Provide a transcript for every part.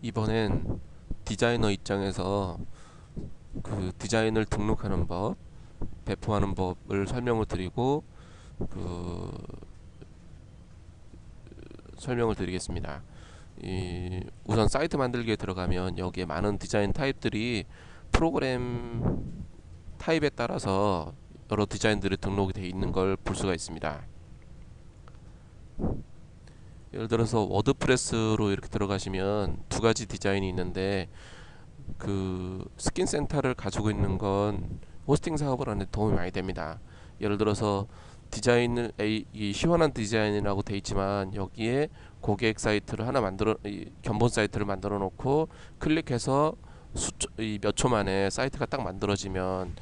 이번엔 디자이너 입장에서 그 디자인을 등록하는 법, 배포하는 법을 설명을 드리고 그 설명을 드리겠습니다. 우선 사이트 만들기에 들어가면 여기에 많은 디자인 타입들이 프로그램 타입에 따라서 여러 디자인들이 등록이 되어 있는 걸 볼 수가 있습니다. 예를 들어서 워드프레스로 이렇게 들어가시면 두 가지 디자인이 있는데 그 스킨 센터를 가지고 있는 건 호스팅 사업을 하는 데 도움이 많이 됩니다. 예를 들어서 디자인을 이 시원한 디자인이라고 돼 있지만 여기에 고객 사이트를 하나 만들어 견본 사이트를 만들어 놓고 클릭해서 몇 초 만에 사이트가 딱 만들어지면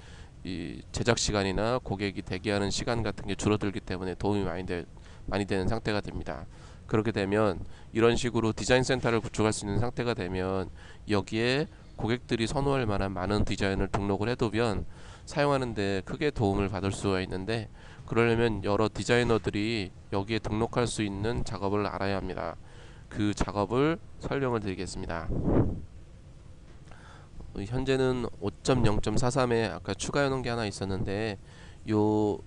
이 제작 시간이나 고객이 대기하는 시간 같은 게 줄어들기 때문에 도움이 많이 되는 상태가 됩니다. 그렇게 되면 이런 식으로 디자인 센터를 구축할 수 있는 상태가 되면 여기에 고객들이 선호할 만한 많은 디자인을 등록을 해두면 사용하는데 크게 도움을 받을 수가 있는데, 그러려면 여러 디자이너들이 여기에 등록할 수 있는 작업을 알아야 합니다. 그 작업을 설명을 드리겠습니다. 현재는 5.0.43에 아까 추가해 놓은 게 하나 있었는데 요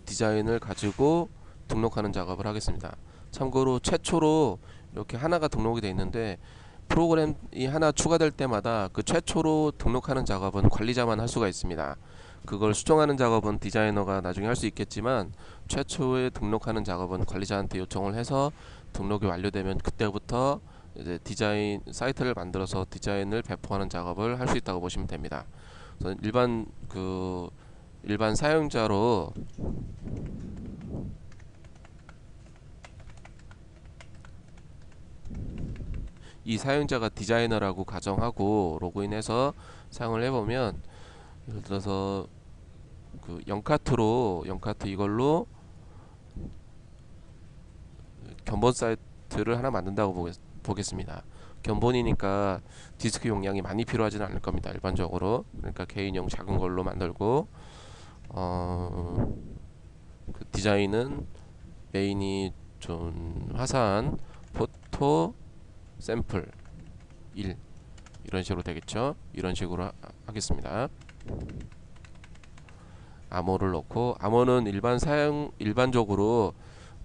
디자인을 가지고 등록하는 작업을 하겠습니다. 참고로 최초로 이렇게 하나가 등록이 되어 있는데 프로그램이 하나 추가될 때마다 그 최초로 등록하는 작업은 관리자만 할 수가 있습니다. 그걸 수정하는 작업은 디자이너가 나중에 할 수 있겠지만 최초에 등록하는 작업은 관리자한테 요청을 해서 등록이 완료되면 그때부터 이제 디자인 사이트를 만들어서 디자인을 배포하는 작업을 할 수 있다고 보시면 됩니다. 그래서 일반 사용자로 이 사용자가 디자이너라고 가정하고 로그인해서 사용을 해보면, 예를 들어서 그 영카트 이걸로 견본 사이트를 하나 만든다고 보겠습니다. 견본이니까 디스크 용량이 많이 필요하지는 않을 겁니다. 일반적으로. 그러니까 개인용 작은 걸로 만들고 그 디자인은 메인이 좀 화사한 포토 샘플 1 이런 식으로 되겠죠. 이런 식으로 하겠습니다. 암호를 넣고, 암호는 일반적으로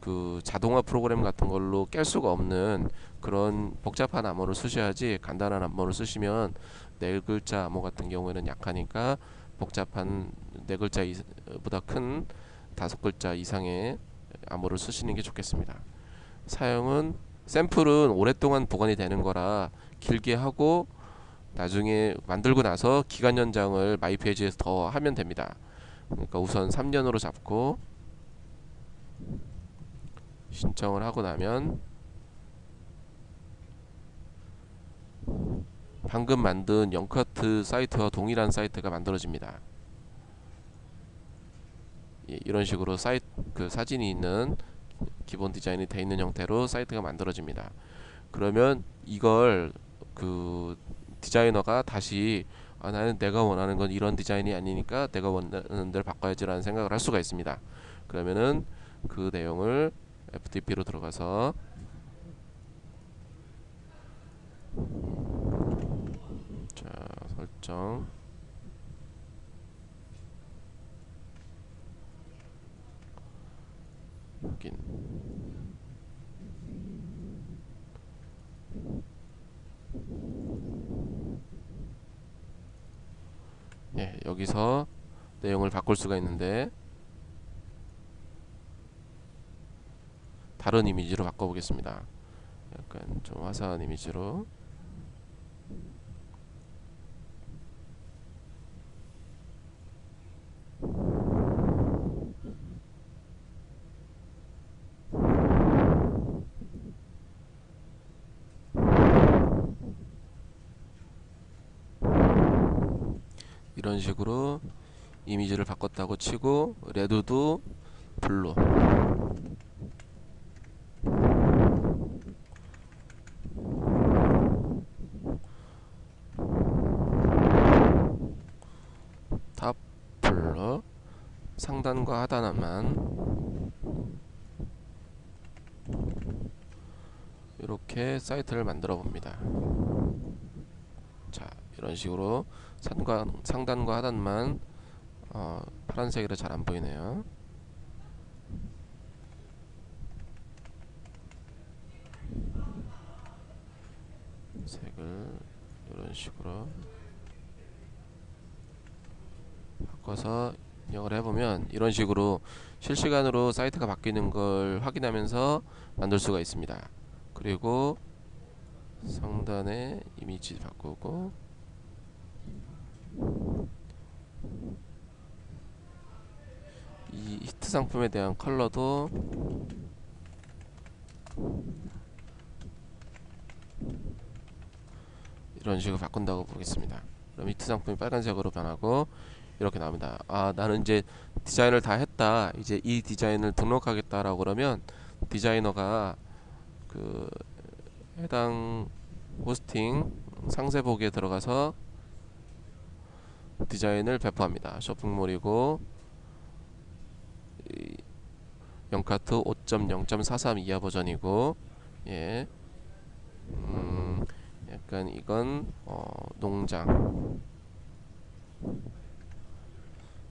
그 자동화 프로그램 같은 걸로 깰 수가 없는 그런 복잡한 암호를 쓰셔야지, 간단한 암호를 쓰시면 네 글자 암호 같은 경우에는 약하니까 복잡한 네 글자보다 큰 다섯 글자 이상의 암호를 쓰시는 게 좋겠습니다. 사용은 샘플은 오랫동안 보관이 되는 거라 길게 하고 나중에 만들고 나서 기간 연장을 마이 페이지에서 더 하면 됩니다. 그러니까 우선 3년으로 잡고 신청을 하고 나면 방금 만든 영카트 사이트와 동일한 사이트가 만들어집니다. 이런 식으로 그 사진이 있는 기본 디자인이 되어 있는 형태로 사이트가 만들어집니다. 그러면 이걸 그 디자이너가 다시 나는 내가 원하는 건 이런 디자인이 아니니까 내가 원하는 대로 바꿔야지라는 생각을 할 수가 있습니다. 그러면은 그 내용을 FTP로 들어가서 자, 설정 확인. 예, 여기서 내용을 바꿀 수가 있는데 다른 이미지로 바꿔보겠습니다. 약간 좀 화사한 이미지로. 이런 식으로 이미지를 바꿨다고 치고 레드도 블루, 탑 블루, 상단과 하단만 이렇게 사이트를 만들어 봅니다. 이런 식으로 상단과 하단만 파란색이라 잘 안 보이네요. 색을 이런 식으로 바꿔서 입력을 해보면 이런 식으로 실시간으로 사이트가 바뀌는 걸 확인하면서 만들 수가 있습니다. 그리고 상단에 이미지 바꾸고 이 히트 상품에 대한 컬러도 이런 식으로 바꾼다고 보겠습니다. 그럼 히트 상품이 빨간색으로 변하고 이렇게 나옵니다. 아, 나는 이제 디자인을 다 했다, 이제 이 디자인을 등록하겠다라고 그러면 디자이너가 그 해당 호스팅 상세보기에 들어가서 디자인을 배포합니다. 쇼핑몰이고 0카트 5.0.43 이하 버전이고, 예, 약간 이건 농장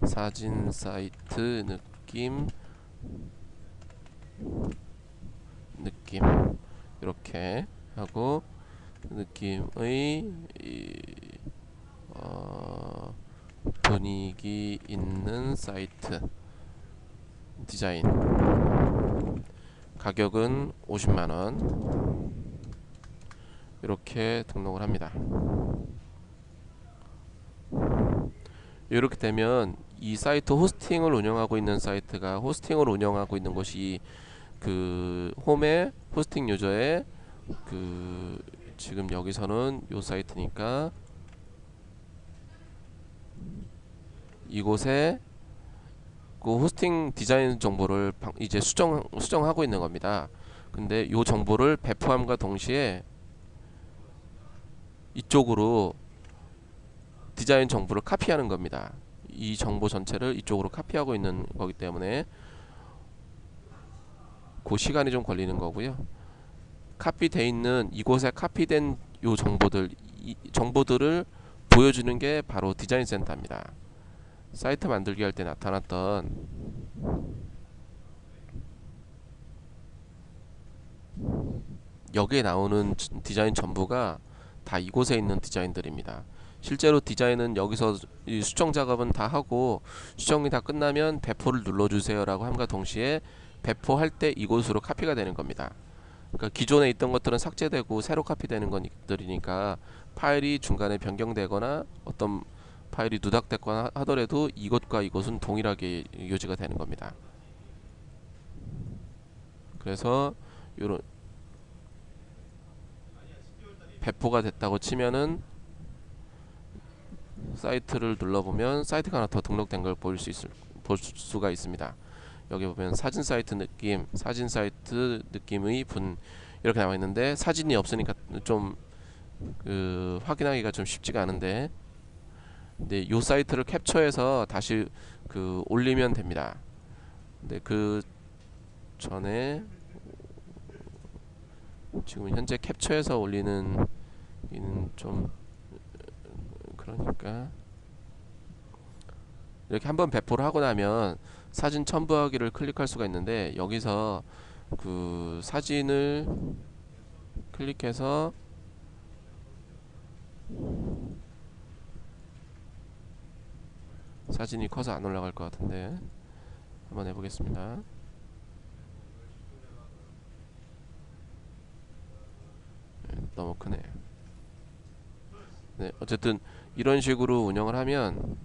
사진 사이트 느낌 이렇게 하고, 느낌의 분위기 있는 사이트 디자인, 가격은 50만원 이렇게 등록을 합니다. 이렇게 되면 이 사이트 호스팅을 운영하고 있는 사이트가 호스팅을 운영하고 있는 곳이 그 홈의 호스팅 유저의 그 지금 여기서는 요 사이트니까 이곳에 그 호스팅 디자인 정보를 이제 수정하고 있는 겁니다. 근데 요 정보를 배포함과 동시에 이쪽으로 디자인 정보를 카피하는 겁니다. 이 정보 전체를 이쪽으로 카피하고 있는 거기 때문에 그 시간이 좀 걸리는 거고요. 카피돼 있는 이곳에 카피된 요 정보들, 이 정보들을 보여주는 게 바로 디자인 센터입니다. 사이트 만들기 할 때 나타났던 여기에 나오는 디자인 전부가 다 이곳에 있는 디자인들입니다. 실제로 디자인은 여기서 이 수정 작업은 다 하고 수정이 다 끝나면 배포를 눌러주세요 라고 함과 동시에 배포할 때 이곳으로 카피가 되는 겁니다. 그러니까 기존에 있던 것들은 삭제되고 새로 카피되는 것들이니까 파일이 중간에 변경되거나 어떤 파일이 누락됐거나 하더라도 이것과 이것은 동일하게 유지가 되는 겁니다. 그래서 요런 배포가 됐다고 치면은 사이트를 눌러보면 사이트가 하나 더 등록된 걸 볼 수가 있습니다. 여기 보면 사진 사이트 느낌의 분 이렇게 나와 있는데 사진이 없으니까 좀 확인하기가 좀 쉽지가 않은데, 근데 요 사이트를 캡처해서 다시 올리면 됩니다. 근데 그 전에 지금 현재 캡처해서 올리는 이는 좀 그러니까 이렇게 한번 배포를 하고 나면 사진 첨부하기를 클릭할 수가 있는데, 여기서 그 사진을 클릭해서 사진이 커서 안 올라갈 것 같은데 한번 해보겠습니다. 너무 크네요. 네, 어쨌든 이런 식으로 운영을 하면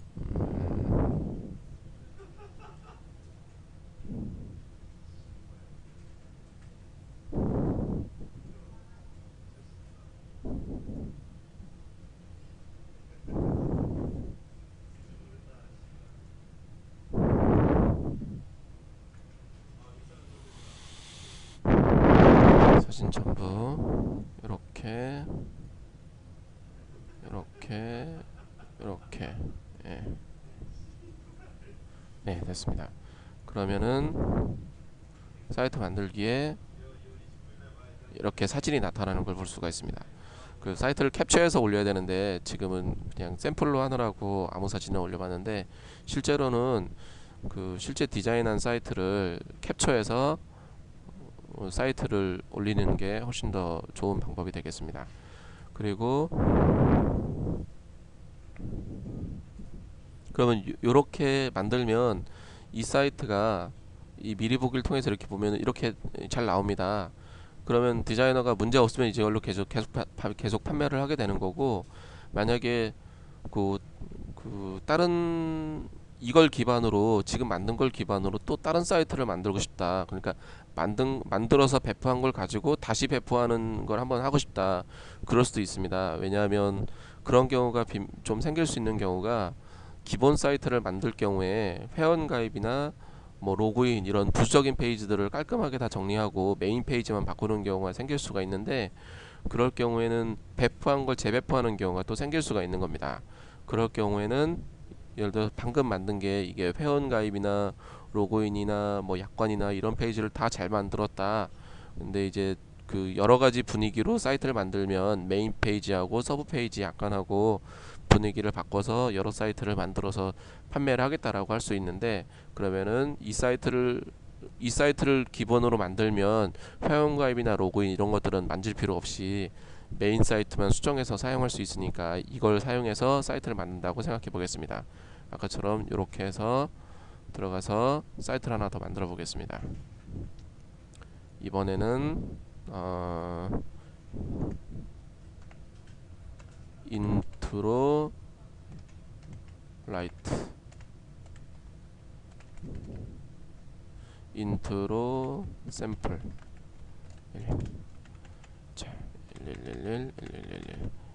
사진 첨부 이렇게 예. 네, 됐습니다. 그러면은 사이트 만들기에 이렇게 사진이 나타나는 걸 볼 수가 있습니다. 그 사이트를 캡처해서 올려야 되는데 지금은 그냥 샘플로 하느라고 아무 사진을 올려봤는데, 실제로는 그 실제 디자인한 사이트를 캡처해서 사이트를 올리는 게 훨씬 더 좋은 방법이 되겠습니다. 그리고 그러면 요렇게 만들면 이 사이트가 이 미리 보기를 통해서 이렇게 보면 이렇게 잘 나옵니다. 그러면 디자이너가 문제 없으면 이걸로 계속 판매를 하게 되는 거고, 만약에 그, 다른 이걸 기반으로 지금 만든 걸 기반으로 또 다른 사이트를 만들고 싶다. 그러니까 만들어서 배포한 걸 가지고 다시 배포하는 걸 한번 하고 싶다. 그럴 수도 있습니다. 왜냐하면 그런 경우가 좀 생길 수 있는 경우가, 기본 사이트를 만들 경우에 회원가입이나 뭐 로그인 이런 부수적인 페이지들을 깔끔하게 다 정리하고 메인 페이지만 바꾸는 경우가 생길 수가 있는데, 그럴 경우에는 배포한 걸 재배포하는 경우가 또 생길 수가 있는 겁니다. 그럴 경우에는 예를 들어 방금 만든 게 이게 회원가입이나 로그인이나 뭐 약관이나 이런 페이지를 다 잘 만들었다. 근데 이제 그 여러 가지 분위기로 사이트를 만들면 메인 페이지하고 서브 페이지 약관하고 분위기를 바꿔서 여러 사이트를 만들어서 판매를 하겠다라고 할 수 있는데, 그러면은 이 사이트를 기본으로 만들면 회원가입이나 로그인 이런 것들은 만질 필요 없이 메인 사이트만 수정해서 사용할 수 있으니까 이걸 사용해서 사이트를 만든다고 생각해 보겠습니다. 아까처럼 이렇게 해서 들어가서 사이트를 하나 더 만들어 보겠습니다. 이번에는 인트로 라이트, 인트로 샘플, 자, 111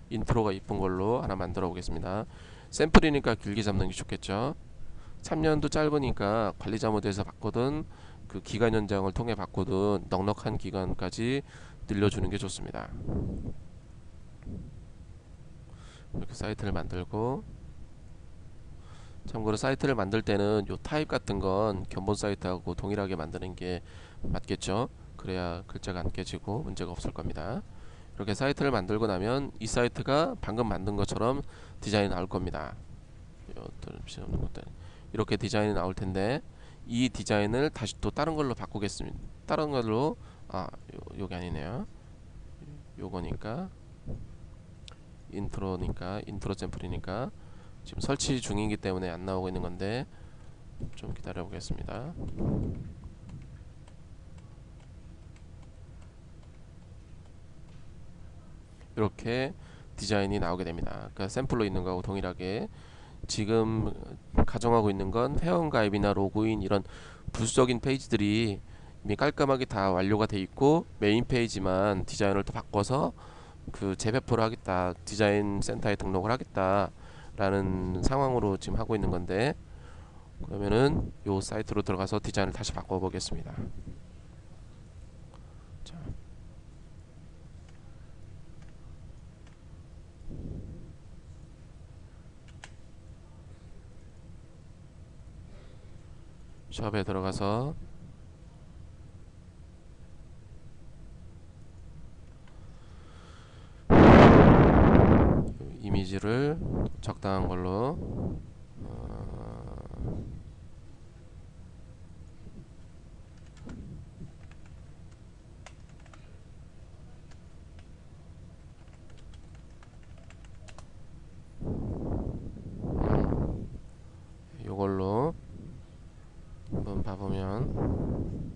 인트로가 이쁜 걸로 하나 만들어 보겠습니다. 샘플이니까 길게 잡는 게 좋겠죠. 3년도 짧으니까 관리자 모드에서 바꾸든 그 기간 연장을 통해 바꾸든 넉넉한 기간까지 늘려주는 게 좋습니다. 이렇게 사이트를 만들고, 참고로 사이트를 만들 때는 요 타입 같은 건 견본 사이트하고 동일하게 만드는 게 맞겠죠. 그래야 글자가 안 깨지고 문제가 없을 겁니다. 이렇게 사이트를 만들고 나면 이 사이트가 방금 만든 것처럼 디자인이 나올 겁니다. 이렇게 디자인이 나올 텐데, 이 디자인을 다시 또 다른 걸로 바꾸겠습니다. 다른 걸로, 요게 아니네요. 요거니까 인트로니까, 인트로 샘플이니까 지금 설치 중이기 때문에 안 나오고 있는 건데, 좀 기다려 보겠습니다. 이렇게 디자인이 나오게 됩니다. 그러니까 샘플로 있는 거하고 동일하게 지금 가정하고 있는 건 회원가입이나 로그인 이런 부수적인 페이지들이 이미 깔끔하게 다 완료가 돼 있고, 메인 페이지만 디자인을 또 바꿔서 그 재배포를 하겠다, 디자인 센터에 등록을 하겠다 라는 상황으로 지금 하고 있는 건데, 그러면은 요 사이트로 들어가서 디자인을 다시 바꿔 보겠습니다. 자, 샵에 들어가서 이미지를 적당한 걸로 요걸로 한번 봐보면,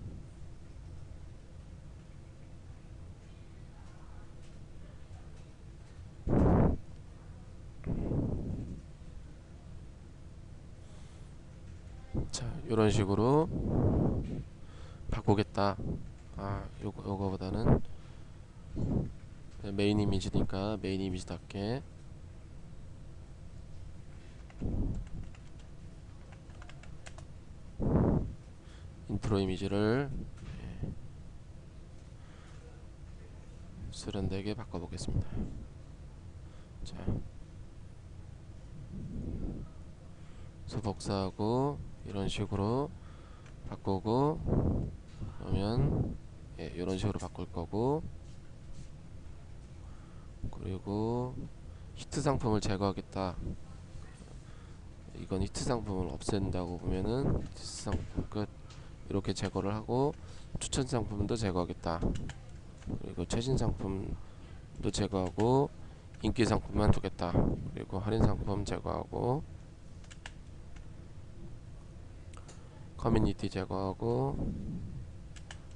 자, 이런 식으로 바꾸겠다. 요거보다는 메인 이미지니까 메인 이미지답게 인트로 이미지를 세련되게 바꿔보겠습니다. 자, 그래서 복사하고 이런 식으로 바꾸고, 그러면 이런 식으로 바꿀 거고, 그리고 히트 상품을 제거하겠다. 이건 히트 상품을 없앤다고 보면은 히트 상품 끝. 이렇게 제거를 하고 추천 상품도 제거하겠다. 그리고 최신 상품도 제거하고 인기 상품만 두겠다. 그리고 할인 상품 제거하고 커뮤니티 제거하고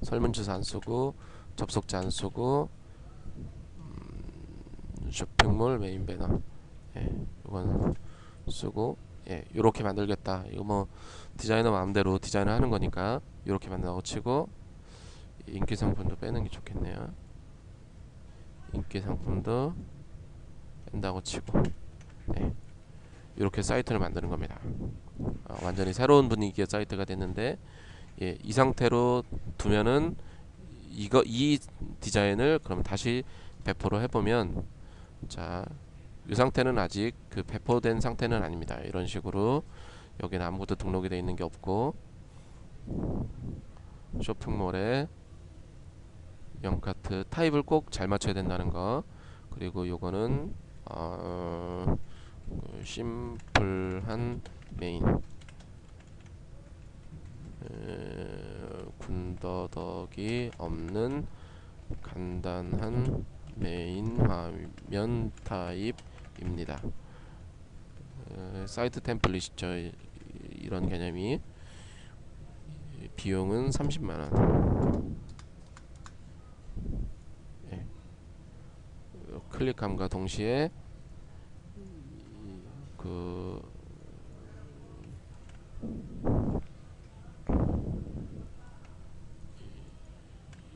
설문조사 안 쓰고 접속자 안 쓰고 쇼핑몰 메인 배너, 예, 이건 쓰고, 예, 요렇게 만들겠다. 이거 뭐 디자이너 마음대로 디자인을 하는 거니까 요렇게 만든다고 치고, 인기 상품도 빼는 게 좋겠네요. 인기 상품도 뺀다고 치고, 네, 이렇게 사이트를 만드는 겁니다. 완전히 새로운 분위기의 사이트가 됐는데, 예, 이 상태로 두면은 이 디자인을 그럼 다시 배포를 해보면, 자, 이 상태는 아직 그 배포된 상태는 아닙니다. 이런 식으로 여기는 아무것도 등록이 되어 있는 게 없고, 쇼핑몰에 영카트 타입을 꼭 잘 맞춰야 된다는 거. 그리고 요거는 심플한 메인, 군더더기 없는 간단한 메인 화면 타입입니다. 사이트 템플릿이죠. 이런 개념이. 비용은 30만원. 예. 클릭함과 동시에 그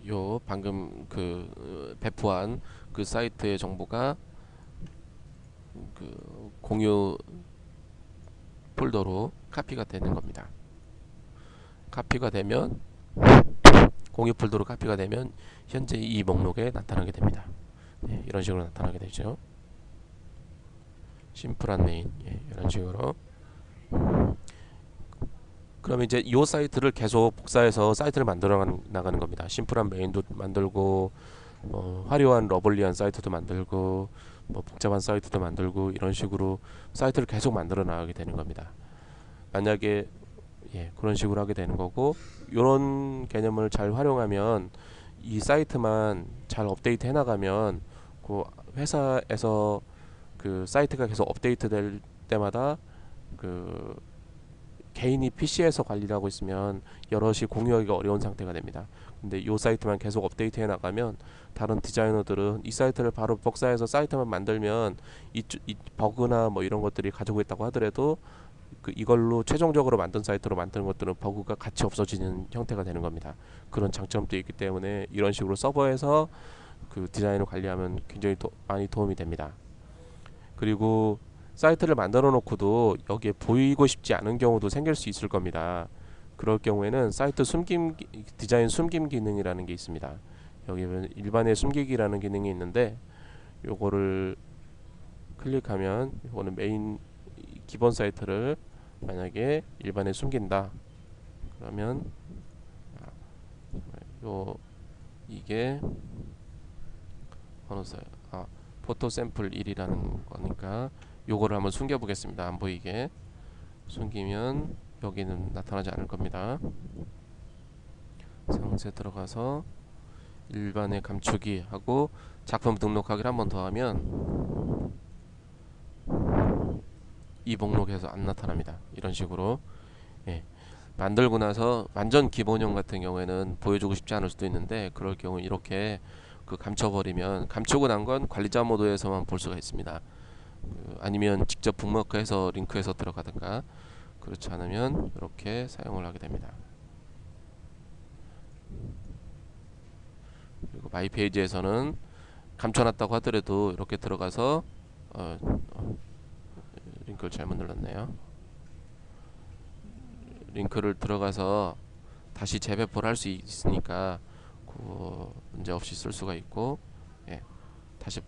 요 방금 그 배포한 그 사이트의 정보가 그 공유 폴더로 카피가 되는 겁니다. 카피가 되면, 공유 폴더로 카피가 되면 현재 이 목록에 나타나게 됩니다. 예, 이런 식으로 나타나게 되죠. 심플한 메인, 예, 이런 식으로. 그럼 이제 이 사이트를 계속 복사해서 사이트를 만들어 나가는 겁니다. 심플한 메인도 만들고, 화려한 러블리한 사이트도 만들고, 복잡한 사이트도 만들고, 이런 식으로 사이트를 계속 만들어 나가게 되는 겁니다. 만약에, 예, 그런 식으로 하게 되는 거고, 이런 개념을 잘 활용하면 이 사이트만 잘 업데이트 해 나가면 그 회사에서 그 사이트가 계속 업데이트 될 때마다 그 개인이 PC에서 관리를 하고 있으면 여럿이 공유하기가 어려운 상태가 됩니다. 근데 이 사이트만 계속 업데이트 해 나가면 다른 디자이너들은 이 사이트를 바로 복사해서 사이트만 만들면 이 버그나 뭐 이런 것들이 가지고 있다고 하더라도 이걸로 최종적으로 만든 사이트로 만드는 것들은 버그가 같이 없어지는 형태가 되는 겁니다. 그런 장점도 있기 때문에 이런 식으로 서버에서 그 디자인을 관리하면 굉장히 많이 도움이 됩니다. 그리고 사이트를 만들어 놓고도 여기에 보이고 싶지 않은 경우도 생길 수 있을 겁니다. 그럴 경우에는 사이트 디자인 숨김 기능이라는 게 있습니다. 여기 일반의 숨기기라는 기능이 있는데, 요거를 클릭하면, 요거는 메인 기본 사이트를 만약에 일반에 숨긴다 그러면 이게 어느 사이트, 포토 샘플 1이라는 거니까 요거를 한번 숨겨 보겠습니다. 안 보이게 숨기면 여기는 나타나지 않을 겁니다. 상세 들어가서 일반의 감추기 하고 작품 등록하기를 한번 더 하면 이 목록에서 안 나타납니다. 이런 식으로, 예, 만들고 나서 완전 기본형 같은 경우에는 보여주고 싶지 않을 수도 있는데, 그럴 경우 이렇게 그 감춰버리면, 감추고 난 건 관리자 모드에서만 볼 수가 있습니다. 아니면 직접 북마크해서 링크해서 들어가든가, 그렇지 않으면 이렇게 사용을 하게 됩니다. 그리고 마이 페이지에서는 감춰놨다고 하더라도 이렇게 들어가서 링크를 잘못 눌렀네요. 링크를 들어가서 다시 재배포를 할 수 있으니까 문제 없이 쓸 수가 있고, 예, 다시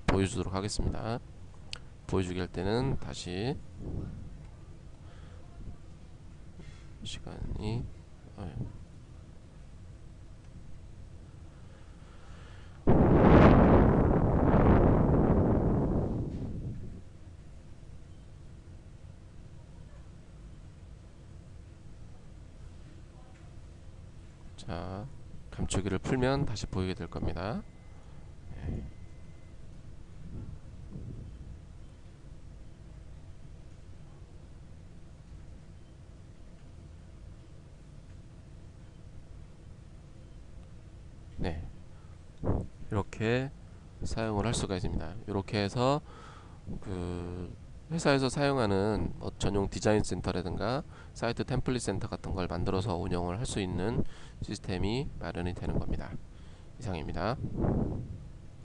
보여주도록 하겠습니다. 보여주기 할 때는 다시 시간이 자, 감추기를 풀면 다시 보이게 될 겁니다. 네, 이렇게 사용을 할 수가 있습니다. 이렇게 해서 그 회사에서 사용하는 뭐 전용 디자인 센터라든가 사이트 템플릿 센터 같은 걸 만들어서 운영을 할 수 있는 시스템이 마련이 되는 겁니다. 이상입니다.